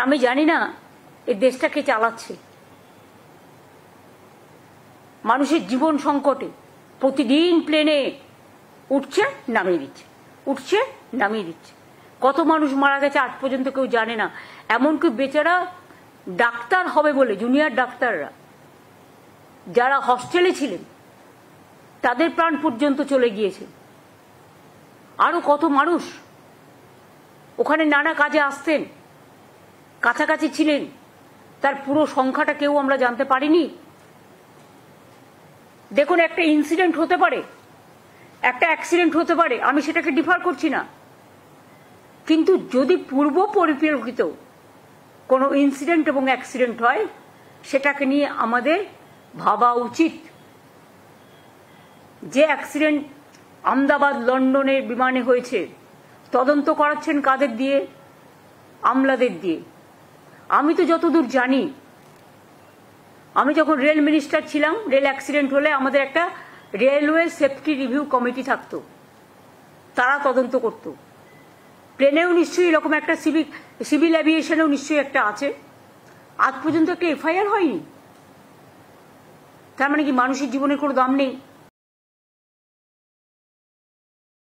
আমি জানি না এই দেশটাকে চালাচ্ছে। মানুষের জীবন সংকটে প্রতিদিন প্লেনে উঠছে নামিয়ে দিচ্ছে, উঠছে নামিয়ে দিচ্ছে। কত মানুষ মারা গেছে আজ পর্যন্ত কেউ জানে না। এমনকি বেচারা ডাক্তার হবে বলে জুনিয়র ডাক্তাররা যারা হস্টেলে ছিলেন তাদের প্রাণ পর্যন্ত চলে গিয়েছে। আরো কত মানুষ ওখানে নানা কাজে আসতেন, কাছাকাছি ছিলেন, তার পুরো সংখ্যাটা কেউ আমরা জানতে পারিনি। দেখুন, একটা ইনসিডেন্ট হতে পারে, একটা অ্যাক্সিডেন্ট হতে পারে, আমি সেটাকে ডিফার করছি না, কিন্তু যদি পূর্ব পরিকল্পিত কোনো ইনসিডেন্ট এবং অ্যাক্সিডেন্ট হয় সেটাকে নিয়ে আমাদের ভাবা উচিত। যে অ্যাক্সিডেন্ট আহমেদাবাদ লন্ডনের বিমানে হয়েছে তদন্ত করাচ্ছেন কাদের দিয়ে? আমলাদের দিয়ে। আমি তো যতদূর জানি, আমি যখন রেল মিনিস্টার ছিলাম, রেল অ্যাক্সিডেন্ট হলে আমাদের একটা রেলওয়ে সেফটি রিভিউ কমিটি থাকতো, তারা তদন্ত করত। প্লেনেও নিশ্চয়ই এরকম একটা সিভিল অ্যাভিয়েশনেও নিশ্চয়ই একটা আছে। আজ পর্যন্ত একটা এফআইআর হয়নি। তার মানে কি মানুষের জীবনের কোনো দাম নেই?